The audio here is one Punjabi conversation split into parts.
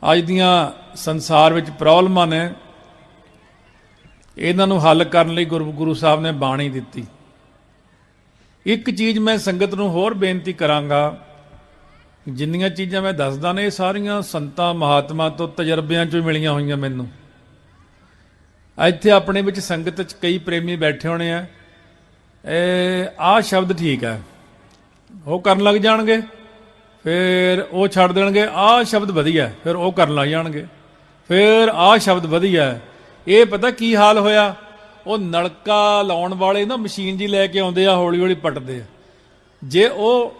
ਅੱਜ ਦੀਆਂ ਸੰਸਾਰ ਵਿੱਚ ਪ੍ਰੋਬਲਮਾਂ ਨੇ, ਇਹਨਾਂ ਨੂੰ ਹੱਲ ਕਰਨ ਲਈ ਗੁਰੂ ਸਾਹਿਬ ਨੇ ਬਾਣੀ ਦਿੱਤੀ। ਇੱਕ ਚੀਜ਼ ਮੈਂ ਸੰਗਤ ਨੂੰ ਹੋਰ ਬੇਨਤੀ ਕਰਾਂਗਾ, ਜਿੰਨੀਆਂ ਚੀਜ਼ਾਂ ਮੈਂ ਦੱਸਦਾ ਨੇ ਇਹ ਸਾਰੀਆਂ ਸੰਤਾਂ ਮਹਾਤਮਾ ਤੋਂ ਤਜਰਬਿਆਂ 'ਚੋਂ ਮਿਲੀਆਂ ਹੋਈਆਂ ਮੈਨੂੰ। ਇੱਥੇ ਆਪਣੇ ਵਿੱਚ ਸੰਗਤ 'ਚ ਕਈ ਪ੍ਰੇਮੀ ਬੈਠੇ ਹੋਣੇ ਆ, ਆਹ ਸ਼ਬਦ ਠੀਕ ਹੈ, ਉਹ ਕਰਨ ਲੱਗ ਜਾਣਗੇ, ਫਿਰ ਉਹ ਛੱਡ ਦੇਣਗੇ, ਆਹ ਸ਼ਬਦ ਵਧੀਆ, ਫਿਰ ਉਹ ਕਰਨ ਲੱਗ ਜਾਣਗੇ, ਫਿਰ ਆਹ ਸ਼ਬਦ ਵਧੀਆ। ਇਹ ਪਤਾ ਕੀ ਹਾਲ ਹੋਇਆ, ਉਹ ਨਲਕਾ ਲਾਉਣ ਵਾਲੇ ਨਾ ਮਸ਼ੀਨ ਜੀ ਲੈ ਕੇ ਆਉਂਦੇ ਆ, ਹੌਲੀ ਹੌਲੀ ਪੱਟਦੇ ਆ। ਜੇ ਉਹ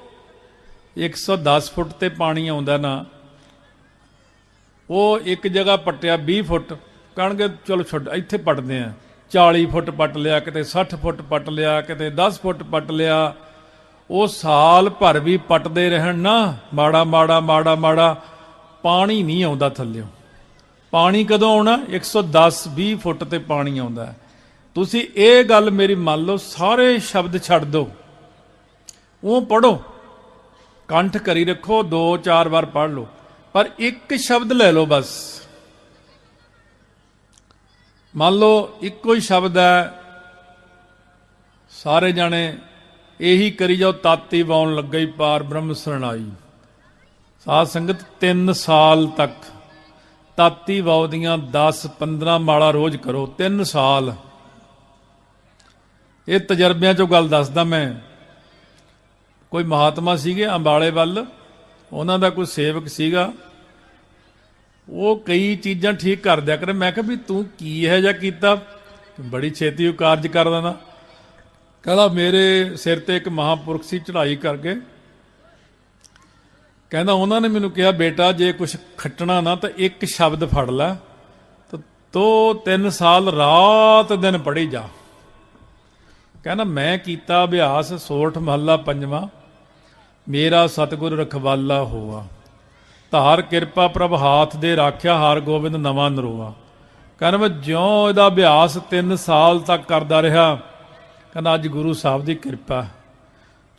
110 ਫੁੱਟ ਤੇ ਪਾਣੀ ਆਉਂਦਾ ਨਾ, ਉਹ ਇੱਕ ਜਗ੍ਹਾ ਪੱਟਿਆ 20 ਫੁੱਟ, ਕਹਿਣਗੇ ਚਲੋ ਛੱਡ, ਇੱਥੇ ਪੱਟਦੇ ਆ। 40 ਫੁੱਟ ਪੱਟ ਲਿਆ, ਕਿਤੇ 60 ਫੁੱਟ ਪੱਟ ਲਿਆ, ਕਿਤੇ 10 ਫੁੱਟ ਪੱਟ ਲਿਆ। ਉਹ ਸਾਲ ਭਰ ਵੀ ਪੱਟਦੇ ਰਹਿਣ ਨਾ, ਮਾੜਾ ਮਾੜਾ ਮਾੜਾ ਮਾੜਾ ਪਾਣੀ ਨਹੀਂ ਆਉਂਦਾ ਥੱਲਿਓਂ। ਪਾਣੀ ਕਦੋਂ ਆਉਣਾ? 110-20 ਫੁੱਟ ਤੇ ਪਾਣੀ ਆਉਂਦਾ। ਤੁਸੀਂ ਇਹ ਗੱਲ ਮੇਰੀ ਮੰਨ ਲਓ, ਸਾਰੇ ਸ਼ਬਦ ਛੱਡ ਦਿਓ, ਉਹ ਪੜ੍ਹੋ, ਕੰਠ ਕਰੀ ਰੱਖੋ, 2-4 ਵਾਰ ਪੜ੍ਹ ਲਓ, ਪਰ ਇੱਕ ਸ਼ਬਦ ਲੈ ਲਓ ਬਸ। ਮੰਨ ਲਓ ਇੱਕੋ ਹੀ ਸ਼ਬਦ ਹੈ, ਸਾਰੇ ਜਾਣੇ ਇਹੀ ਕਰੀ ਜਾਓ, ਤਾਤੀ ਵਾਉਣ ਲੱਗਾ ਹੀ ਪਾਰ ਬ੍ਰਹਮ ਸਰਣਾਈ। ਸਾਧ ਸੰਗਤ 3 ਸਾਲ ਤੱਕ ਤਾਤੀ ਵਾਉ ਦੀਆਂ 10-15 ਮਾਲਾ ਰੋਜ਼ ਕਰੋ, 3 ਸਾਲ। ਇਹ ਤਜਰਬਿਆਂ ਚੋਂ ਗੱਲ ਦੱਸਦਾ ਮੈਂ। ਕੋਈ ਮਹਾਤਮਾ ਸੀਗੇ ਅੰਬਾਲੇ ਵੱਲ, ਉਹਨਾਂ ਦਾ ਕੋਈ ਸੇਵਕ ਸੀਗਾ, ਉਹ ਕਈ ਚੀਜ਼ਾਂ ਠੀਕ ਕਰ ਦਿਆ ਕਰੇ। ਮੈਂ ਕਿਹਾ ਵੀ ਤੂੰ ਕੀ ਇਹੋ ਜਿਹਾ ਕੀਤਾ, ਬੜੀ ਛੇਤੀ ਉਹ ਕਾਰਜ ਕਰ ਦਿੰਦਾ। ਕਹਿੰਦਾ ਮੇਰੇ ਸਿਰ ਤੇ ਇੱਕ ਮਹਾਂਪੁਰਖ ਸੀ, ਚੜ੍ਹਾਈ ਕਰਕੇ, ਕਹਿੰਦਾ ਉਹਨਾਂ ਨੇ ਮੈਨੂੰ ਕਿਹਾ ਬੇਟਾ ਜੇ ਕੁਛ ਖੱਟਣਾ ਨਾ ਤਾਂ ਇੱਕ ਸ਼ਬਦ ਫੜ ਲੈ, ਤੋ 3 ਸਾਲ ਰਾਤ ਦਿਨ ਪੜ੍ਹੀ ਜਾ। ਕਹਿੰਦਾ ਮੈਂ ਕੀਤਾ ਅਭਿਆਸ, ਸੋਠ ਮਹੱਲਾ 5ਵਾਂ, ਮੇਰਾ ਸਤਿਗੁਰ ਰਖਵਾਲਾ ਹੋਆ, ਧਾਰ ਕਿਰਪਾ ਪ੍ਰਭ ਹਾਥ ਦੇ ਰਾਖਿਆ, ਹਰ ਗੋਬਿੰਦ ਨਵਾਂ ਨਰੋਆ। ਕਹਿੰਦਾ ਮੈਂ ਜਿਉਂ ਇਹਦਾ ਅਭਿਆਸ 3 ਸਾਲ ਤੱਕ ਕਰਦਾ ਰਿਹਾ, ਕਹਿੰਦਾ ਅੱਜ ਗੁਰੂ ਸਾਹਿਬ ਦੀ ਕਿਰਪਾ।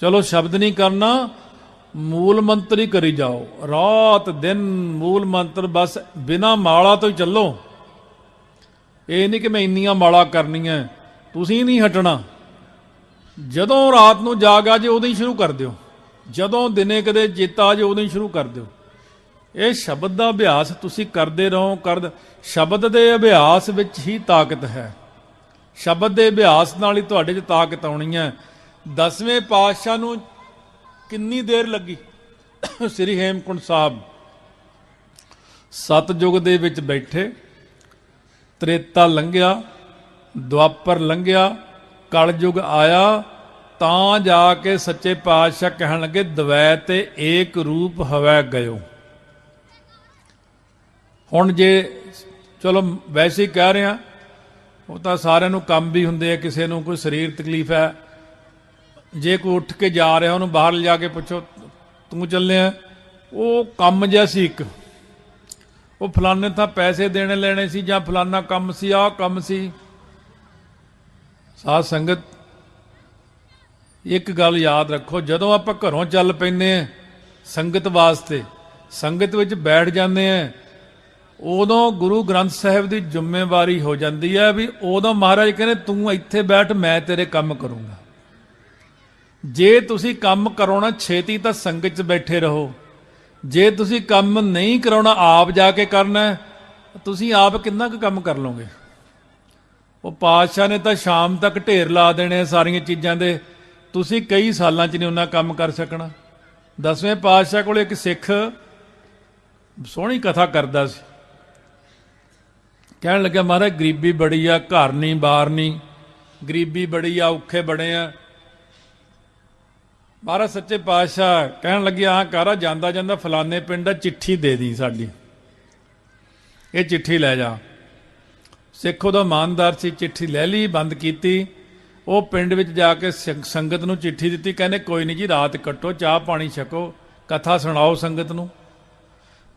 ਚਲੋ ਸ਼ਬਦ ਨਹੀਂ ਕਰਨਾ, ਮੂਲ ਮੰਤਰ ਹੀ ਕਰੀ ਜਾਓ, ਰਾਤ ਦਿਨ ਮੂਲ ਮੰਤਰ, ਬਸ ਬਿਨਾ ਮਾਲਾ ਤੋਂ ਹੀ ਚੱਲੋ। ਇਹ ਨਹੀਂ ਕਿ ਮੈਂ ਇੰਨੀਆਂ ਮਾਲਾ ਕਰਨੀਆਂ, ਤੁਸੀਂ ਨਹੀਂ ਹਟਣਾ। ਜਦੋਂ ਰਾਤ ਨੂੰ ਜਾਗ ਆ ਜੇ ਉਦੋਂ ਹੀ ਸ਼ੁਰੂ ਕਰ ਦਿਓ, ਜਦੋਂ ਦਿਨੇ ਕਦੇ ਚੇਤਾ ਆ ਜੇ ਉਦੋਂ ਹੀ ਸ਼ੁਰੂ ਕਰ ਦਿਓ। ਇਹ ਸ਼ਬਦ ਦਾ ਅਭਿਆਸ ਤੁਸੀਂ ਕਰਦੇ ਰਹੋ। ਸ਼ਬਦ ਦੇ ਅਭਿਆਸ ਵਿੱਚ ਹੀ ਤਾਕਤ ਹੈ, ਸ਼ਬਦ ਦੇ ਅਭਿਆਸ ਨਾਲ ਹੀ ਤੁਹਾਡੇ 'ਚ ਤਾਕਤ ਆਉਣੀ ਹੈ। 10ਵੇਂ ਪਾਤਸ਼ਾਹ ਨੂੰ ਕਿੰਨੀ ਦੇਰ ਲੱਗੀ? ਸ੍ਰੀ ਹੇਮਕੁੰਟ ਸਾਹਿਬ ਸਤਯੁਗ ਦੇ ਵਿੱਚ ਬੈਠੇ, ਤ੍ਰੇਤਾ ਲੰਘਿਆ, ਦੁਆਪਰ ਲੰਘਿਆ, ਕਲਯੁਗ ਆਇਆ, ਤਾਂ ਜਾ ਕੇ ਸੱਚੇ ਪਾਤਸ਼ਾਹ ਕਹਿਣ ਲੱਗੇ ਦਵੈ ਤੇ ਏਕ ਰੂਪ ਹਵੈ ਗਇਓ। ਹੁਣ ਜੇ ਚਲੋ ਵੈਸੇ ਹੀ ਕਹਿ ਰਿਹਾ, ਉਹ ਤਾਂ ਸਾਰਿਆਂ ਨੂੰ ਕੰਮ ਵੀ ਹੁੰਦੇ ਆ, ਕਿਸੇ ਨੂੰ ਕੋਈ ਸਰੀਰ ਤਕਲੀਫ ਹੈ, ਜੇ ਕੋਈ ਉੱਠ ਕੇ ਜਾ ਰਿਹਾ ਉਹਨੂੰ ਬਾਹਰ ਲਿਜਾ ਕੇ ਪੁੱਛੋ ਤੂੰ ਚੱਲਿਆ, ਉਹ ਕੰਮ ਜਿਹਾ ਸੀ ਇੱਕ, ਉਹ ਫਲਾਣੇ ਤਾਂ ਪੈਸੇ ਦੇਣੇ ਲੈਣੇ ਸੀ, ਜਾਂ ਫਲਾਨਾ ਕੰਮ ਸੀ, ਆਹ ਕੰਮ ਸੀ। ਸਾਧ ਸੰਗਤ ਇੱਕ ਗੱਲ ਯਾਦ ਰੱਖੋ, ਜਦੋਂ ਆਪਾਂ ਘਰੋਂ ਚੱਲ ਪੈਂਦੇ ਹਾਂ ਸੰਗਤ ਵਾਸਤੇ, ਸੰਗਤ ਵਿੱਚ ਬੈਠ ਜਾਂਦੇ ਹਾਂ, ਉਦੋਂ ਗੁਰੂ ਗ੍ਰੰਥ ਸਾਹਿਬ ਦੀ ਜ਼ਿੰਮੇਵਾਰੀ ਹੋ ਜਾਂਦੀ ਹੈ ਵੀ ਉਦੋਂ ਮਹਾਰਾਜ ਕਹਿੰਦੇ ਤੂੰ ਇੱਥੇ ਬੈਠ, ਮੈਂ ਤੇਰੇ ਕੰਮ ਕਰੂੰਗਾ। ਜੇ ਤੁਸੀਂ ਕੰਮ ਕਰਾਉਣਾ ਛੇਤੀ ਤਾਂ ਸੰਗਤ 'ਚ ਬੈਠੇ ਰਹੋ, ਜੇ ਤੁਸੀਂ ਕੰਮ ਨਹੀਂ ਕਰਾਉਣਾ ਆਪ ਜਾ ਕੇ ਕਰਨਾ, ਤੁਸੀਂ ਆਪ ਕਿੰਨਾ ਕੁ ਕੰਮ ਕਰ ਲਓਗੇ? ਉਹ ਪਾਤਸ਼ਾਹ ਨੇ ਤਾਂ ਸ਼ਾਮ ਤੱਕ ਢੇਰ ਲਾ ਦੇਣੇ ਸਾਰੀਆਂ ਚੀਜ਼ਾਂ ਦੇ, ਤੁਸੀਂ ਕਈ ਸਾਲਾਂ 'ਚ ਨਹੀਂ ਉਹਨਾਂ ਕੰਮ ਕਰ ਸਕਣਾ। 10ਵੇਂ ਪਾਤਸ਼ਾਹ ਕੋਲ ਇੱਕ ਸਿੱਖ ਸੋਹਣੀ ਕਥਾ ਕਰਦਾ ਸੀ, ਕਹਿਣ ਲੱਗਿਆ ਮਹਾਰਾਜ ਗਰੀਬੀ ਬੜੀ ਆ, ਘਰ ਨਹੀਂ ਬਾਰ ਨਹੀਂ, ਗਰੀਬੀ ਬੜੀ ਆ, ਔਖੇ ਬੜੇ ਆ। ਮਹਾਰਾਜ ਸੱਚੇ ਪਾਤਸ਼ਾਹ ਕਹਿਣ ਲੱਗੇ ਆਹ ਕਰ, ਜਾਂਦਾ ਜਾਂਦਾ ਫਲਾਣੇ ਪਿੰਡ ਚਿੱਠੀ ਦੇ ਦੀ ਸਾਡੀ, ਇਹ ਚਿੱਠੀ ਲੈ ਜਾ। ਸਿੱਖ ਉਹਦਾ ਇਮਾਨਦਾਰ ਸੀ, ਚਿੱਠੀ ਲੈ ਲਈ, ਬੰਦ ਕੀਤੀ। ਉਹ ਪਿੰਡ ਵਿੱਚ ਜਾ ਕੇ ਸੰਗਤ ਨੂੰ ਚਿੱਠੀ ਦਿੱਤੀ, ਕਹਿੰਦੇ ਕੋਈ ਨਹੀਂ ਜੀ ਰਾਤ ਕੱਟੋ, ਚਾਹ ਪਾਣੀ ਛਕੋ, ਕਥਾ ਸੁਣਾਓ ਸੰਗਤ ਨੂੰ।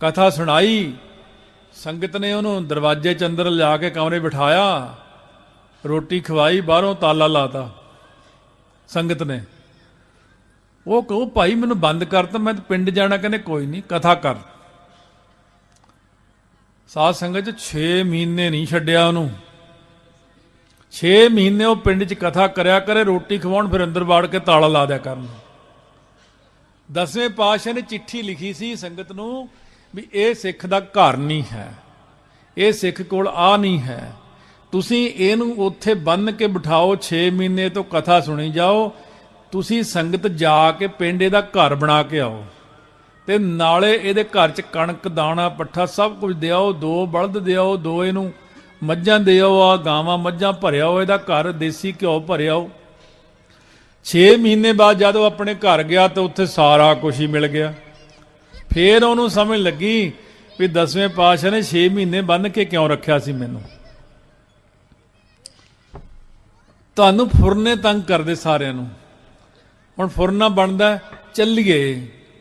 ਕਥਾ ਸੁਣਾਈ, ਸੰਗਤ ਨੇ ਉਹਨੂੰ ਦਰਵਾਜ਼ੇ 'ਚ ਅੰਦਰ ਲਿਆ ਕੇ ਕਮਰੇ ਬਿਠਾਇਆ, ਰੋਟੀ ਖਵਾਈ, ਬਾਹਰੋਂ ਤਾਲਾ ਲਾਤਾ ਸੰਗਤ ਨੇ। ਉਹ ਕਹੋ ਭਾਈ ਮੈਨੂੰ ਬੰਦ ਕਰਤਾ, ਮੈਂ ਪਿੰਡ ਜਾਣਾ, ਕਹਿੰਦੇ ਕੋਈ ਨਹੀਂ ਕਥਾ ਕਰ। ਸਾਧ ਸੰਗਤ 'ਚ 6 ਮਹੀਨੇ ਨਹੀਂ ਛੱਡਿਆ ਉਹਨੂੰ। 6 ਮਹੀਨੇ ਉਹ ਪਿੰਡ 'ਚ ਕਥਾ ਕਰਿਆ ਕਰੇ, ਰੋਟੀ ਖਵਾਉਣ, ਫਿਰ ਅੰਦਰ ਵਾੜ ਕੇ ਤਾਲਾ ਲਾ ਦਿਆ ਕਰਨ। 10ਵੇਂ ਪਾਤਸ਼ਾਹ ਨੇ ਚਿੱਠੀ ਲਿਖੀ ਸੀ ਸੰਗਤ ਨੂੰ ਵੀ ਇਹ ਸਿੱਖ ਦਾ ਘਰ ਨਹੀਂ ਹੈ, ਇਹ ਸਿੱਖ ਕੋਲ ਆ ਨਹੀਂ ਹੈ, ਤੁਸੀਂ ਇਹਨੂੰ ਉੱਥੇ ਬੰਨ੍ਹ ਕੇ ਬਿਠਾਓ, 6 ਮਹੀਨੇ ਤੋਂ ਕਥਾ ਸੁਣੀ ਜਾਓ, ਤੁਸੀਂ ਸੰਗਤ ਜਾ ਕੇ ਪਿੰਡ ਇਹਦਾ ਘਰ ਬਣਾ ਕੇ ਆਓ, ਤੇ ਨਾਲੇ ਇਹਦੇ ਘਰ 'ਚ ਕਣਕ ਦਾਣਾ ਪੱਠਾ ਸਭ ਕੁਝ ਦਿਆਓ, 2 ਬਲਦ ਦਿਆਓ, 2 ਇਹਨੂੰ ਮੱਝਾਂ ਦਿਆਓ, ਆ ਗਾਵਾਂ ਮੱਝਾਂ ਭਰਿਆਓ, ਇਹਦਾ ਘਰ ਦੇਸੀ ਘਿਓ ਭਰਿਆਓ। 6 ਮਹੀਨੇ ਬਾਅਦ ਜਦੋਂ ਆਪਣੇ ਘਰ ਗਿਆ ਤਾਂ ਉੱਥੇ ਸਾਰਾ ਕੁਝ ਹੀ ਮਿਲ ਗਿਆ। ਫੇਰ ਉਹਨੂੰ ਸਮਝ ਲੱਗੀ ਵੀ 10ਵੇਂ ਪਾਤਸ਼ਾਹ ਨੇ 6 ਮਹੀਨੇ ਬੰਨ੍ਹ ਕੇ ਕਿਉਂ ਰੱਖਿਆ ਸੀ ਮੈਨੂੰ। ਤੁਹਾਨੂੰ ਫੁਰਨੇ ਤੰਗ ਕਰਦੇ ਸਾਰਿਆਂ ਨੂੰ। ਹੁਣ ਫੁਰਨਾ ਬਣਦਾ ਚੱਲੀਏ,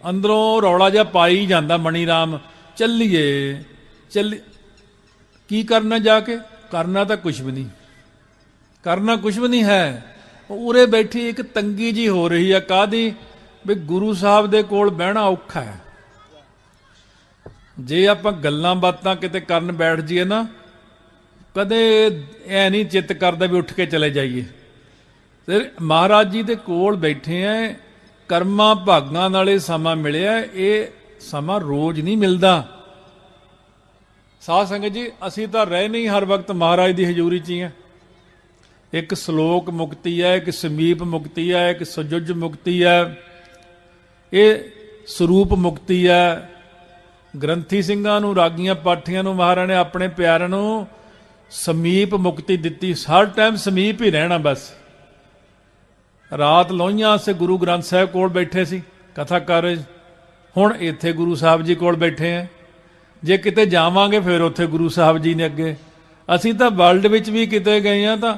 ਅੰਦਰੋਂ ਰੌਲਾ ਜਿਹਾ ਪਾਈ ਜਾਂਦਾ ਮਣੀ ਰਾਮ, ਚੱਲੀਏ ਚੱਲੀ। ਕੀ ਕਰਨਾ ਜਾ ਕੇ? ਕਰਨਾ ਤਾਂ ਕੁਛ ਵੀ ਨਹੀਂ, ਕਰਨਾ ਕੁਛ ਵੀ ਨਹੀਂ ਹੈ। ਉਰੇ ਬੈਠੀ ਇੱਕ ਤੰਗੀ ਜੀ ਹੋ ਰਹੀ ਆ, ਕਾਹਦੀ? ਵੀ ਗੁਰੂ ਸਾਹਿਬ ਦੇ ਕੋਲ ਬਹਿਣਾ ਔਖਾ ਹੈ। ਜੇ ਆਪਾਂ ਗੱਲਾਂ ਬਾਤਾਂ ਕਿਤੇ ਕਰਨ ਬੈਠ ਜਾਈਏ ਨਾ, ਕਦੇ ਐ ਨਹੀਂ ਚਿੱਤ ਕਰਦਾ ਵੀ ਉੱਠ ਕੇ ਚਲੇ ਜਾਈਏ। ਤੇ ਮਹਾਰਾਜ ਜੀ ਦੇ ਕੋਲ ਬੈਠੇ ਐ, ਕਰਮਾਂ ਭਾਗਾਂ ਨਾਲੇ ਸਮਾਂ ਮਿਲਿਆ, ਇਹ ਸਮਾਂ ਰੋਜ਼ ਨਹੀਂ ਮਿਲਦਾ। ਸਾਧ ਸੰਗਤ ਜੀ, ਅਸੀਂ ਤਾਂ ਰਹਿ ਨਹੀਂ ਹਰ ਵਕਤ ਮਹਾਰਾਜ ਦੀ ਹਜ਼ੂਰੀ 'ਚ ਹੀ ਆ। ਇੱਕ ਸ਼ਲੋਕ ਮੁਕਤੀ ਹੈ, ਇੱਕ ਸਮੀਪ ਮੁਕਤੀ ਹੈ, ਇੱਕ ਸਜੁਜ ਮੁਕਤੀ ਹੈ, ਇਹ ਸਰੂਪ ਮੁਕਤੀ ਹੈ। ਗ੍ਰੰਥੀ ਸਿੰਘਾਂ ਨੂੰ, ਰਾਗੀਆਂ ਪਾਠੀਆਂ ਨੂੰ ਮਹਾਰਾਜ ਨੇ ਆਪਣੇ ਪਿਆਰਿਆਂ ਨੂੰ ਸਮੀਪ ਮੁਕਤੀ ਦਿੱਤੀ। ਹਰ ਟਾਈਮ ਸਮੀਪ ਹੀ ਰਹਿਣਾ ਬਸ। ਰਾਤ ਲੋਹੀਆਂ ਸੇ ਗੁਰੂ ਗ੍ਰੰਥ ਸਾਹਿਬ ਕੋਲ ਬੈਠੇ ਸੀ, ਕਥਾ ਕਰ ਰਹੇ। ਹੁਣ ਇੱਥੇ ਗੁਰੂ ਸਾਹਿਬ ਜੀ ਕੋਲ ਬੈਠੇ ਆ। ਜੇ ਕਿਤੇ ਜਾਵਾਂਗੇ ਫਿਰ ਉੱਥੇ ਗੁਰੂ ਸਾਹਿਬ ਜੀ ਨੇ ਅੱਗੇ। ਅਸੀਂ ਤਾਂ ਵਰਲਡ ਵਿੱਚ ਵੀ ਕਿਤੇ ਗਏ ਆ ਤਾਂ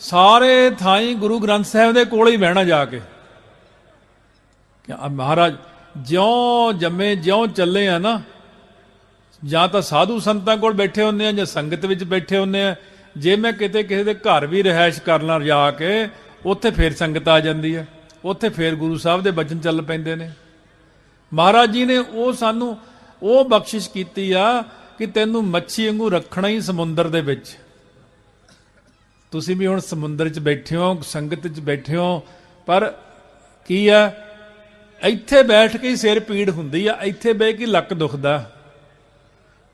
ਸਾਰੇ ਥਾਈਂ ਗੁਰੂ ਗ੍ਰੰਥ ਸਾਹਿਬ ਦੇ ਕੋਲ ਹੀ ਬਹਿਣਾ ਜਾ ਕੇ। ਮਹਾਰਾਜ ਜਿਉਂ ਜੰਮੇ ਜਿਉਂ ਚੱਲੇ ਆ ਨਾ, ਜਾਂ ਤਾਂ ਸਾਧੂ ਸੰਤਾਂ ਕੋਲ ਬੈਠੇ ਹੁੰਦੇ ਆ ਜਾਂ ਸੰਗਤ ਵਿੱਚ ਬੈਠੇ ਹੁੰਦੇ ਆ। ਜੇ ਮੈਂ ਕਿਤੇ ਕਿਸੇ ਦੇ ਘਰ ਵੀ ਰਿਹਾਇਸ਼ ਕਰਨਾ ਜਾ ਕੇ, ਉੱਥੇ ਫੇਰ ਸੰਗਤ ਆ ਜਾਂਦੀ ਹੈ, ਉੱਥੇ ਫੇਰ ਗੁਰੂ ਸਾਹਿਬ ਦੇ ਬਚਨ ਚੱਲ ਪੈਂਦੇ ਨੇ। ਮਹਾਰਾਜ ਜੀ ਨੇ ਉਹ ਸਾਨੂੰ ਉਹ ਬਖਸ਼ਿਸ਼ ਕੀਤੀ ਆ ਕਿ ਤੈਨੂੰ ਮੱਛੀ ਵਾਂਗੂ ਰੱਖਣਾ ਹੀ ਸਮੁੰਦਰ ਦੇ ਵਿੱਚ। ਤੁਸੀਂ ਵੀ ਹੁਣ ਸਮੁੰਦਰ 'ਚ ਬੈਠੇ ਹੋ, ਸੰਗਤ 'ਚ ਬੈਠੇ ਹੋ, ਪਰ ਕੀ ਆ, ਇੱਥੇ ਬੈਠ ਕੇ ਹੀ ਸਿਰ ਪੀੜ ਹੁੰਦੀ ਆ, ਇੱਥੇ ਬਹਿ ਕੇ ਲੱਕ ਦੁਖਦਾ।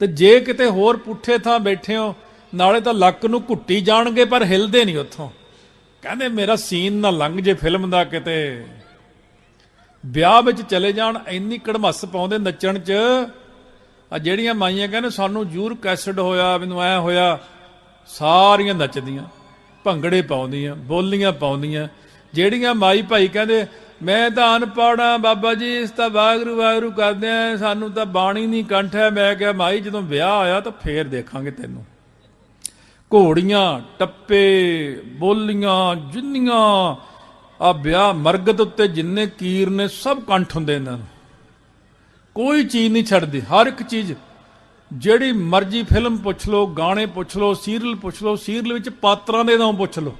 ਤੇ ਜੇ ਕਿਤੇ ਹੋਰ ਪੁੱਠੇ ਥਾਂ ਬੈਠੇ ਹੋ, ਨਾਲੇ ਤਾਂ ਲੱਕ ਨੂੰ ਘੁੱਟੀ ਜਾਣਗੇ ਪਰ ਹਿਲਦੇ ਨਹੀਂ ਉੱਥੋਂ। ਕਹਿੰਦੇ ਮੇਰਾ ਸੀਨ ਨਾ ਲੰਘ ਜੇ ਫਿਲਮ ਦਾ। ਕਿਤੇ ਵਿਆਹ ਵਿੱਚ ਚਲੇ ਜਾਣ, ਇੰਨੀ ਕੜਮੱਸ ਪਾਉਂਦੇ ਨੱਚਣ 'ਚ। ਆ ਜਿਹੜੀਆਂ ਮਾਈਆਂ ਕਹਿੰਦੇ ਸਾਨੂੰ ਯੂਰਿਕ ਐਸਿਡ ਹੋਇਆ, ਮੈਨੂੰ ਐ ਹੋਇਆ, ਸਾਰੀਆਂ ਨੱਚਦੀਆਂ, ਭੰਗੜੇ ਪਾਉਂਦੀਆਂ, ਬੋਲੀਆਂ ਪਾਉਂਦੀਆਂ। ਜਿਹੜੀਆਂ ਮਾਈ ਭਾਈ ਕਹਿੰਦੇ ਮੈਂ ਤਾਂ ਅਨਪੜ੍ਹ ਆ ਬਾਬਾ ਜੀ, ਇਸ ਤਾਂ ਵਾਹਿਗੁਰੂ ਵਾਹਿਗੁਰੂ ਕਰਦੇ ਆ, ਸਾਨੂੰ ਤਾਂ ਬਾਣੀ ਨਹੀਂ ਕੰਠ ਹੈ। ਮੈਂ ਕਿਹਾ ਮਾਈ ਜਦੋਂ ਵਿਆਹ ਆਇਆ ਤਾਂ ਫੇਰ ਦੇਖਾਂਗੇ ਤੈਨੂੰ। ਘੋੜੀਆਂ, ਟੱਪੇ, ਬੋਲੀਆਂ, ਜਿੰਨੀਆਂ ਆ ਵਿਆਹ ਮਰਗਤ ਉੱਤੇ ਜਿੰਨੇ ਕੀਰ ਨੇ ਸਭ ਕੰਠ ਹੁੰਦੇ ਇਹਨਾਂ ਨੂੰ। ਕੋਈ ਚੀਜ਼ ਨਹੀਂ ਛੱਡਦੀ, ਹਰ ਇੱਕ ਚੀਜ਼। ਜਿਹੜੀ ਮਰਜ਼ੀ ਫਿਲਮ ਪੁੱਛ ਲਓ, ਗਾਣੇ ਪੁੱਛ ਲਓ, ਸੀਰੀਅਲ ਪੁੱਛ ਲਓ, ਸੀਰੀਅਲ ਵਿੱਚ ਪਾਤਰਾਂ ਦੇ ਨਾਮ ਪੁੱਛ ਲਓ।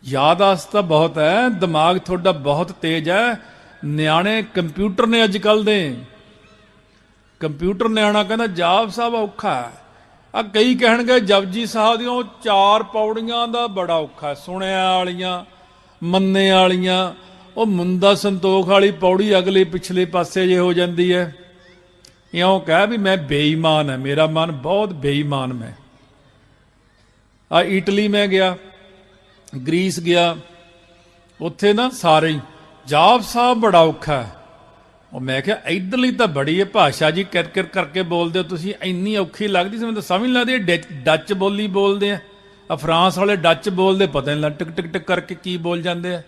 ਯਾਦਾਸ਼ਤ ਤਾਂ ਬਹੁਤ ਹੈ, ਦਿਮਾਗ ਤੁਹਾਡਾ ਬਹੁਤ ਤੇਜ਼ ਹੈ। ਨਿਆਣੇ ਕੰਪਿਊਟਰ ਨੇ ਅੱਜ ਕੱਲ੍ਹ ਦੇ। ਕੰਪਿਊਟਰ ਨਿਆਣਾ ਕਹਿੰਦਾ ਜਾਪ ਸਾਹਿਬ ਔਖਾ ਹੈ। ਆ ਕਈ ਕਹਿਣਗੇ ਜਪਜੀ ਸਾਹਿਬ ਦੀਆਂ 4 ਪੌੜੀਆਂ ਦਾ ਬੜਾ ਔਖਾ, ਸੁਣਿਆ ਵਾਲੀਆਂ, ਮੰਨੇ ਵਾਲੀਆਂ। ਉਹ ਮੁੰਦਾ ਸੰਤੋਖ ਵਾਲੀ ਪੌੜੀ ਅਗਲੇ ਪਿਛਲੇ ਪਾਸੇ ਜੇ ਹੋ ਜਾਂਦੀ ਹੈ। ਇਉਂ ਕਹਿ ਵੀ ਮੈਂ ਬੇਈਮਾਨ ਹੈ, ਮੇਰਾ ਮਨ ਬਹੁਤ ਬੇਈਮਾਨ। ਮੈਂ ਆ ਇਟਲੀ ਮੈਂ ਗਿਆ, ਗ੍ਰੀਸ ਗਿਆ, ਉੱਥੇ ਨਾ ਸਾਰੇ ਹੀ ਜਾਪ ਸਾਹਿਬ ਬੜਾ ਔਖਾ ਹੈ। ਉਹ ਮੈਂ ਕਿਹਾ ਇੱਧਰਲੀ ਤਾਂ ਬੜੀ ਹੈ ਭਾਸ਼ਾ ਜੀ, ਕਿਰ ਕਰਕੇ ਬੋਲਦੇ ਹੋ ਤੁਸੀਂ, ਇੰਨੀ ਔਖੀ ਲੱਗਦੀ ਸੀ ਮੈਨੂੰ ਤਾਂ ਸਮਝ ਨਹੀਂ ਲੱਗਦੀ। ਡੱਚ ਬੋਲੀ ਬੋਲਦੇ ਆ, ਫਰਾਂਸ ਵਾਲੇ ਡੱਚ ਬੋਲਦੇ, ਪਤਾ ਨਹੀਂ ਟਿਕ ਟਿਕ ਟਿਕ ਕਰਕੇ ਕੀ ਬੋਲ ਜਾਂਦੇ ਆ।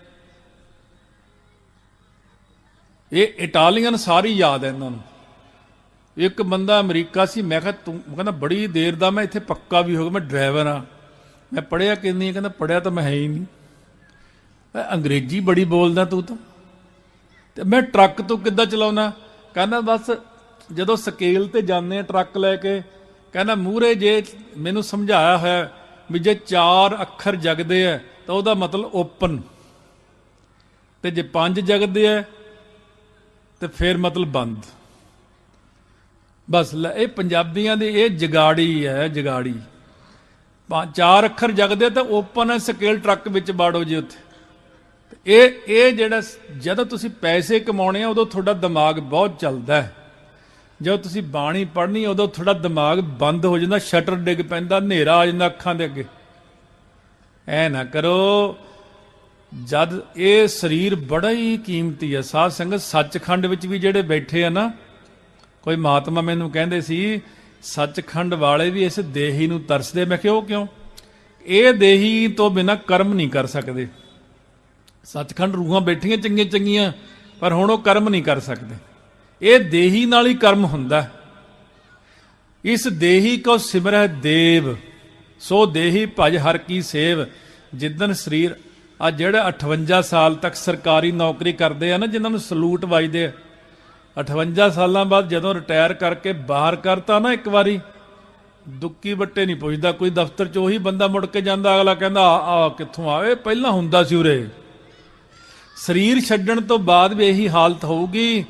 ਇਹ ਇਟਾਲੀਅਨ ਸਾਰੀ ਯਾਦ ਹੈ ਇਹਨਾਂ ਨੂੰ। ਇੱਕ ਬੰਦਾ ਅਮਰੀਕਾ ਸੀ, ਮੈਂ ਕਿਹਾ ਤੂੰ, ਕਹਿੰਦਾ ਬੜੀ ਦੇਰ ਦਾ ਮੈਂ ਇੱਥੇ ਪੱਕਾ ਵੀ ਹੋ ਗਿਆ, ਮੈਂ ਡਰਾਈਵਰ ਹਾਂ। ਮੈਂ ਪੜ੍ਹਿਆ ਕਿੰਨੀ? ਕਹਿੰਦਾ ਪੜ੍ਹਿਆ ਤਾਂ ਮੈਂ ਹੈ ਹੀ ਨਹੀਂ। ਅੰਗਰੇਜ਼ੀ ਬੜੀ ਬੋਲਦਾ ਤੂੰ ਤਾਂ। ਤੇ ਮੈਂ ਟਰੱਕ ਤੂੰ ਕਿੱਦਾਂ ਚਲਾਉਣਾ? ਕਹਿੰਦਾ ਬਸ ਜਦੋਂ ਸਕੇਲ ਤੇ ਜਾਂਦੇ ਆ ਟਰੱਕ ਲੈ ਕੇ, ਕਹਿੰਦਾ ਮੂਹਰੇ ਜੇ ਮੈਨੂੰ ਸਮਝਾਇਆ ਹੋਇਆ ਵੀ ਜੇ 4 ਅੱਖਰ ਜਗਦੇ ਆ ਤਾਂ ਉਹਦਾ ਮਤਲਬ ਓਪਨ, ਤੇ ਜੇ 5 ਜਗਦੇ ਆ ਤੇ ਫਿਰ ਮਤਲਬ ਬੰਦ। ਬਸ ਲੈ, ਇਹ ਪੰਜਾਬੀਆਂ ਦੇ ਇਹ ਜਗਾੜੀ ਹੈ, ਜਗਾੜੀ। 4 ਅੱਖਰ ਜਗਦੇ ਤਾਂ ਓਪਨ ਸਕੇਲ ਟਰੱਕ ਵਿੱਚ ਬਾੜੋ ਜੀ ਉੱਥੇ। ਇਹ ਜਿਹੜਾ ਜਦੋਂ ਤੁਸੀਂ ਪੈਸੇ ਕਮਾਉਣੇ ਆ ਉਦੋਂ ਤੁਹਾਡਾ ਦਿਮਾਗ ਬਹੁਤ ਚੱਲਦਾ ਹੈ, ਜਦੋਂ ਤੁਸੀਂ ਬਾਣੀ ਪੜ੍ਹਨੀ ਉਦੋਂ ਤੁਹਾਡਾ ਦਿਮਾਗ ਬੰਦ ਹੋ ਜਾਂਦਾ, ਸ਼ਟਰ ਡਿੱਗ ਪੈਂਦਾ, ਹਨੇਰਾ ਆ ਜਾਂਦਾ ਅੱਖਾਂ ਦੇ ਅੱਗੇ। ਐ ਨਾ ਕਰੋ। ਜਦ ਇਹ ਸਰੀਰ ਬੜਾ ਹੀ ਕੀਮਤੀ ਹੈ ਸਾਧ ਸੰਗਤ। ਸੱਚਖੰਡ ਵਿੱਚ ਵੀ ਜਿਹੜੇ ਬੈਠੇ ਆ ਨਾ, ਕੋਈ ਮਹਾਤਮਾ ਮੈਨੂੰ ਕਹਿੰਦੇ ਸੀ ਸੱਚਖੰਡ ਵਾਲੇ ਵੀ ਇਸ ਦੇਹੀ ਨੂੰ ਤਰਸਦੇ। ਮੈਂ ਕਿਹਾ ਉਹ ਕਿਉਂ? ਇਹ ਦੇਹੀ ਤੋਂ ਬਿਨਾਂ ਕਰਮ ਨਹੀਂ ਕਰ ਸਕਦੇ। ਸੱਚਖੰਡ ਰੂਹਾਂ ਬੈਠੀਆਂ ਚੰਗੀਆਂ ਚੰਗੀਆਂ, ਪਰ ਹੁਣ ਉਹ ਕਰਮ ਨਹੀਂ ਕਰ ਸਕਦੇ। ਇਹ ਦੇਹੀ ਨਾਲ ਹੀ ਕਰਮ ਹੁੰਦਾ। ਇਸ ਦੇਹੀ ਕੋ ਸਿਮਰਹਿ ਦੇਵ, ਸੋ ਦੇਹੀ ਭਜ ਹਰ ਕੀ ਸੇਵ। ਜਿੱਦਣ ਸਰੀਰ ਆ ਜਿਹੜਾ 58 ਸਾਲ ਤੱਕ ਸਰਕਾਰੀ ਨੌਕਰੀ ਕਰਦੇ ਆ ਨਾ, ਜਿਨ੍ਹਾਂ ਨੂੰ ਸਲੂਟ ਵੱਜਦੇ ਆ, 58 ਸਾਲਾਂ ਬਾਅਦ ਜਦੋਂ ਰਿਟਾਇਰ ਕਰਕੇ ਬਾਹਰ ਕਰਤਾ ਨਾ ਇੱਕ ਵਾਰੀ, ਦੁੱਕੀ ਬੱਟੇ ਨਹੀਂ ਪੁੱਛਦਾ ਕੋਈ। ਦਫ਼ਤਰ 'ਚ ਉਹੀ ਬੰਦਾ ਮੁੜ ਕੇ ਜਾਂਦਾ, ਅਗਲਾ ਕਹਿੰਦਾ ਆ ਕਿੱਥੋਂ ਆਏ, ਪਹਿਲਾਂ ਹੁੰਦਾ ਸੀ ਉਰੇ। ਸਰੀਰ ਛੱਡਣ ਤੋਂ ਬਾਅਦ ਵੀ ਇਹੀ ਹਾਲਤ ਹੋਊਗੀ।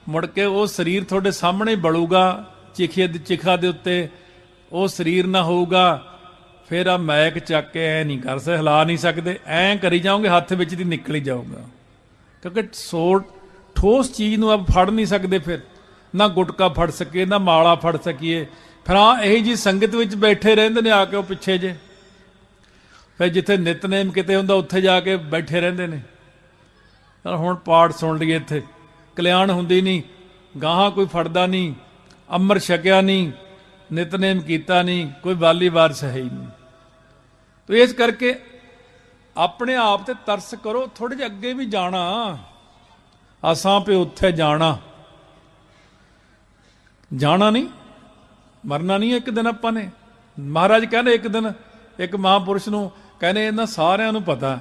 ਮੁੜ ਕੇ ਉਹ ਸਰੀਰ ਤੁਹਾਡੇ ਸਾਹਮਣੇ ਬਲੂਗਾ, ਚਿਖਾ ਦੇ ਉੱਤੇ ਉਹ ਸਰੀਰ ਨਾ ਹੋਊਗਾ। ਫਿਰ ਆ ਮੈਕ ਚੱਕ ਕੇ ਐ ਨਹੀਂ ਕਰ ਸਕਦੇ, ਹਿਲਾ ਨਹੀਂ ਸਕਦੇ, ਐਂ ਕਰੀ ਜਾਓਗੇ, ਹੱਥ ਵਿੱਚ ਦੀ ਨਿਕਲ ਹੀ ਜਾਊਗਾ। ਕਿਉਂਕਿ ਠੋਸ ਚੀਜ਼ ਨੂੰ ਆਪ ਫੜ ਨਹੀਂ ਸਕਦੇ। ਫਿਰ ਨਾ ਗੁਟਕਾ ਫੜ ਸਕੀਏ, ਨਾ ਮਾਲਾ ਫੜ ਸਕੀਏ। ਫਿਰ ਇਹੀ ਜੀ ਸੰਗਤ ਵਿੱਚ ਬੈਠੇ ਰਹਿੰਦੇ ਨੇ ਆ ਕੇ ਉਹ ਪਿੱਛੇ ਜੇ। ਫਿਰ ਜਿੱਥੇ ਨਿਤਨੇਮ ਕਿਤੇ ਹੁੰਦਾ ਉੱਥੇ ਜਾ ਕੇ ਬੈਠੇ ਰਹਿੰਦੇ ਨੇ। ਹੁਣ ਪਾਠ ਸੁਣ ਲਈਏ, ਇੱਥੇ ਕਲਿਆਣ ਹੁੰਦੀ ਨਹੀਂ, ਗਾਹਾਂ ਕੋਈ ਫੜਦਾ ਨਹੀਂ, ਅੰਮ੍ਰਿਤ ਛਕਿਆ ਨਹੀਂ, ਨਿਤਨੇਮ ਕੀਤਾ ਨਹੀਂ, ਕੋਈ ਵਾਲੀ ਵਾਰਸ ਹੈ ਹੀ ਨਹੀਂ। ਤੋ ਇਸ ਕਰਕੇ ਆਪਣੇ ਆਪ ਤੇ ਤਰਸ ਕਰੋ। ਥੋੜੇ ਜਿਹੇ ਅੱਗੇ ਵੀ ਜਾਣਾ, ਅਸਾਂ ਪੇ ਉੱਥੇ ਜਾਣਾ ਨਹੀਂ, ਮਰਨਾ ਨਹੀਂ ਇੱਕ ਦਿਨ ਆਪਾਂ ਨੇ। ਮਹਾਰਾਜ ਕਹਿੰਦੇ ਇੱਕ ਦਿਨ ਇੱਕ ਮਹਾਂਪੁਰਸ਼ ਨੂੰ ਕਹਿੰਦੇ ਇਹਨਾਂ ਸਾਰਿਆਂ ਨੂੰ ਪਤਾ,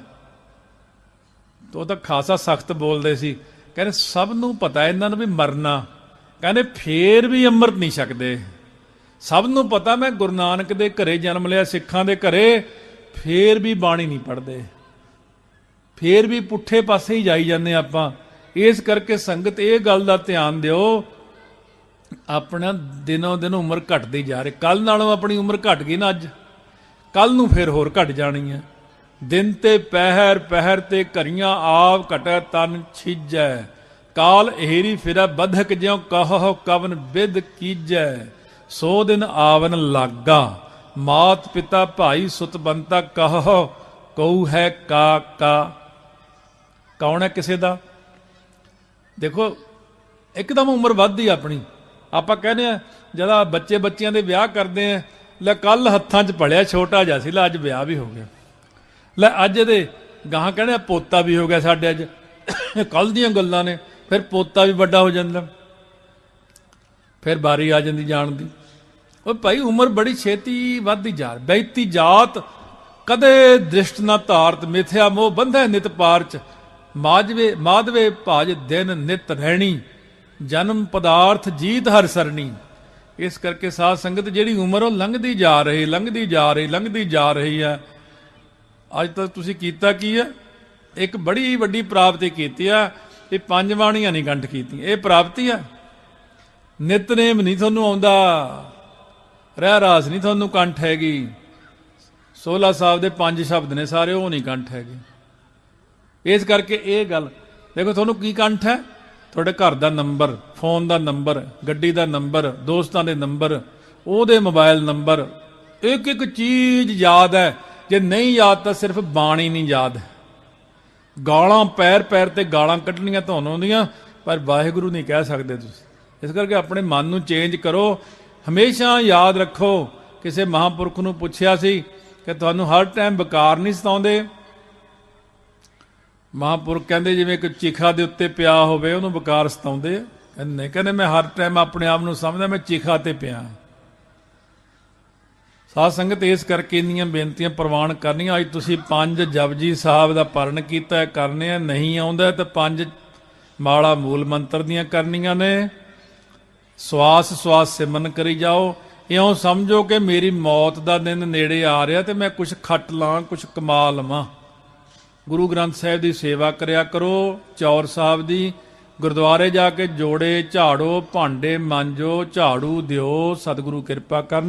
ਉਹ ਤਾਂ ਖਾਸਾ ਸਖਤ ਬੋਲਦੇ ਸੀ। ਕਹਿੰਦੇ ਸਭ ਨੂੰ ਪਤਾ ਇਹਨਾਂ ਨੂੰ ਵੀ ਮਰਨਾ, ਕਹਿੰਦੇ ਫੇਰ ਵੀ ਅੰਮ੍ਰਿਤ ਨਹੀਂ ਛਕਦੇ। ਸਭ ਨੂੰ ਪਤਾ ਮੈਂ ਗੁਰੂ ਨਾਨਕ ਦੇ ਘਰੇ ਜਨਮ ਲਿਆ, ਸਿੱਖਾਂ ਦੇ ਘਰੇ, ਫੇਰ ਵੀ ਬਾਣੀ ਨਹੀਂ ਪੜ੍ਹਦੇ, ਫੇਰ ਵੀ ਪੁੱਠੇ ਪਾਸੇ ਹੀ ਜਾਈ ਜਾਂਦੇ ਆਪਾਂ। ਇਸ ਕਰਕੇ ਸੰਗਤ ਇਹ ਗੱਲ ਦਾ ਧਿਆਨ ਦਿਓ, ਆਪਣਾ ਦਿਨੋਂ ਦਿਨ ਉਮਰ ਘਟਦੀ ਜਾ ਰਹੀ। ਕੱਲ ਨਾਲੋਂ ਆਪਣੀ ਉਮਰ ਘਟ ਗਈ ਨਾ ਅੱਜ, ਕੱਲ ਨੂੰ ਫੇਰ ਹੋਰ ਘਟ ਜਾਣੀ ਹੈ। ਦਿਨ ਤੇ ਪਹਿਰ, ਪਹਿਰ ਤੇ ਘਰੀਆਂ, ਆਪ ਘਟੈ ਤਨ ਛਿਜੈ। ਕਾਲ ਏਰੀ ਫਿਰੈ ਬਧਕ, ਜਿਉ ਕਹੋ ਕਵਨ ਬਿਦ ਕੀਜੈ। ਸੋ ਦਿਨ ਆਵਨ ਲਾਗਾ, ਮਾਤ ਪਿਤਾ ਭਾਈ ਸੁਤ ਬੰਤਾ, ਕਹੋ ਕਉ ਹੈ ਕਾ। ਕੌਣ ਹੈ ਕਿਸੇ ਦਾ? ਦੇਖੋ ਇੱਕਦਮ ਉਮਰ ਵੱਧਦੀ ਆਪਣੀ। ਆਪਾਂ ਕਹਿੰਦੇ ਆ ਜਦੋਂ ਬੱਚਿਆਂ ਦੇ ਵਿਆਹ ਕਰਦੇ ਆ, ਲੈ ਕੱਲ ਹੱਥਾਂ 'ਚ ਪੜਿਆ ਛੋਟਾ ਜਿਹਾ ਸੀ, ਲੈ ਅੱਜ ਵਿਆਹ ਵੀ ਹੋ ਗਿਆ। ਲੈ ਅੱਜ ਇਹਦੇ ਗਾਹਾਂ ਕਹਿੰਦੇ ਪੋਤਾ ਵੀ ਹੋ ਗਿਆ ਸਾਡੇ, ਅੱਜ ਕੱਲ ਦੀਆਂ ਗੱਲਾਂ ਨੇ। ਫਿਰ ਪੋਤਾ ਵੀ ਵੱਡਾ ਹੋ ਜਾਂਦਾ, ਫਿਰ ਬਾਰੀ ਆ ਜਾਂਦੀ ਜਾਣ ਦੀ। ਉਹ ਭਾਈ ਉਮਰ ਬੜੀ ਛੇਤੀ ਵੱਧਦੀ ਜਾ ਰਹੀ। ਬੈਤੀ ਜਾਤ ਕਦੇ ਦ੍ਰਿਸ਼ਟ ਨਾ ਧਾਰਤ, ਮਿਥਿਆ ਮੋਹ ਬੰਧੈ ਨਿਤ ਪਾਰਚ। ਮਾਧਵੇ ਭਾਜ ਦਿਨ ਨਿਤ ਰਹਿਣੀ, ਜਨਮ ਪਦਾਰਥ ਜੀਤ ਹਰ ਸਰਣੀ। ਇਸ ਕਰਕੇ ਸਾਧ ਸੰਗਤ ਜਿਹੜੀ ਉਮਰ ਉਹ ਲੰਘਦੀ ਜਾ ਰਹੀ ਹੈ। ਅੱਜ ਤੱਕ ਤੁਸੀਂ ਕੀਤਾ ਕੀ ਹੈ? ਇੱਕ ਬੜੀ ਵੱਡੀ ਪ੍ਰਾਪਤੀ ਕੀਤੀ ਆ। ਇਹ 5 ਬਾਣੀਆਂ ਨਹੀਂ ਕੰਠ ਕੀਤੀਆਂ, ਇਹ ਪ੍ਰਾਪਤੀ ਆ। ਨਿਤਨੇਮ ਨਹੀਂ ਤੁਹਾਨੂੰ ਆਉਂਦਾ, ਰਹਿ ਰਾਸ ਨਹੀਂ ਤੁਹਾਨੂੰ ਕੰਠ ਹੈਗੀ। 16 ਸਾਹਿਬ ਦੇ 5 ਸ਼ਬਦ ਨੇ ਸਾਰੇ, ਉਹ ਨਹੀਂ ਕੰਠ ਹੈਗੇ। ਇਸ ਕਰਕੇ ਇਹ ਗੱਲ ਦੇਖੋ, ਤੁਹਾਨੂੰ ਕੀ ਕੰਠ ਹੈ? ਤੁਹਾਡੇ ਘਰ ਦਾ ਨੰਬਰ, ਫੋਨ ਦਾ ਨੰਬਰ, ਗੱਡੀ ਦਾ ਨੰਬਰ, ਦੋਸਤਾਂ ਦੇ ਨੰਬਰ, ਉਹਦੇ ਮੋਬਾਈਲ ਨੰਬਰ, ਇੱਕ ਇੱਕ ਚੀਜ਼ ਯਾਦ ਹੈ। ਜੇ ਨਹੀਂ ਯਾਦ ਤਾਂ ਸਿਰਫ ਬਾਣੀ ਨਹੀਂ ਯਾਦ। ਗਾਲਾਂ ਪੈਰ ਪੈਰ ਤੇ ਗਾਲਾਂ ਕੱਢਣੀਆਂ ਤੁਹਾਨੂੰ ਆਉਂਦੀਆਂ, ਪਰ ਵਾਹਿਗੁਰੂ ਨਹੀਂ ਕਹਿ ਸਕਦੇ ਤੁਸੀਂ। ਇਸ ਕਰਕੇ ਆਪਣੇ ਮਨ ਨੂੰ ਚੇਂਜ ਕਰੋ। ਹਮੇਸ਼ਾ ਯਾਦ ਰੱਖੋ, ਕਿਸੇ ਮਹਾਂਪੁਰਖ ਨੂੰ ਪੁੱਛਿਆ ਸੀ ਕਿ ਤੁਹਾਨੂੰ ਹਰ ਟਾਈਮ ਵਿਕਾਰ ਨਹੀਂ ਸਤਾਉਂਦੇ? ਮਹਾਂਪੁਰਖ ਕਹਿੰਦੇ ਜਿਵੇਂ ਇੱਕ ਚਿਖਾ ਦੇ ਉੱਤੇ ਪਿਆ ਹੋਵੇ, ਉਹਨੂੰ ਵਿਕਾਰ ਸਤਾਉਂਦੇ? ਕਹਿੰਦੇ ਨਹੀਂ, ਕਹਿੰਦੇ ਮੈਂ ਹਰ ਟਾਈਮ ਆਪਣੇ ਆਪ ਨੂੰ ਸਮਝਦਾ ਮੈਂ ਚਿਖਾ ਤੇ ਪਿਆ। ਸਾਧ ਸੰਗਤ ਇਸ ਕਰਕੇ ਇੰਨੀਆਂ ਬੇਨਤੀਆਂ ਪ੍ਰਵਾਨ ਕਰਨੀਆਂ। ਅੱਜ ਤੁਸੀਂ 5 ਜਪਜੀ ਸਾਹਿਬ ਦਾ ਪੜ੍ਹਨ ਕੀਤਾ, ਕਰਨੇ ਆ। ਨਹੀਂ ਆਉਂਦਾ ਤਾਂ 5 ਮਾਲਾ ਮੂਲ ਮੰਤਰ ਦੀਆਂ ਕਰਨੀਆਂ ਨੇ। ਸਵਾਸ ਸਿਮਰਨ ਕਰੀ ਜਾਓ। ਇਉਂ ਸਮਝੋ ਕਿ ਮੇਰੀ ਮੌਤ ਦਾ ਦਿਨ ਨੇੜੇ ਆ ਰਿਹਾ ਤੇ ਮੈਂ ਕੁਛ ਖੱਟ ਲਾਂ, ਕੁਛ ਕਮਾ ਲਵਾਂ। ਗੁਰੂ ਗ੍ਰੰਥ ਸਾਹਿਬ ਦੀ ਸੇਵਾ ਕਰਿਆ ਕਰੋ, ਚੌਰ ਸਾਹਿਬ ਦੀ, ਗੁਰਦੁਆਰੇ ਜਾ ਕੇ ਜੋੜੇ ਝਾੜੋ, ਭਾਂਡੇ ਮਾਂਜੋ, ਝਾੜੂ ਦਿਓ, ਸਤਿਗੁਰੂ ਕਿਰਪਾ ਕਰਨ।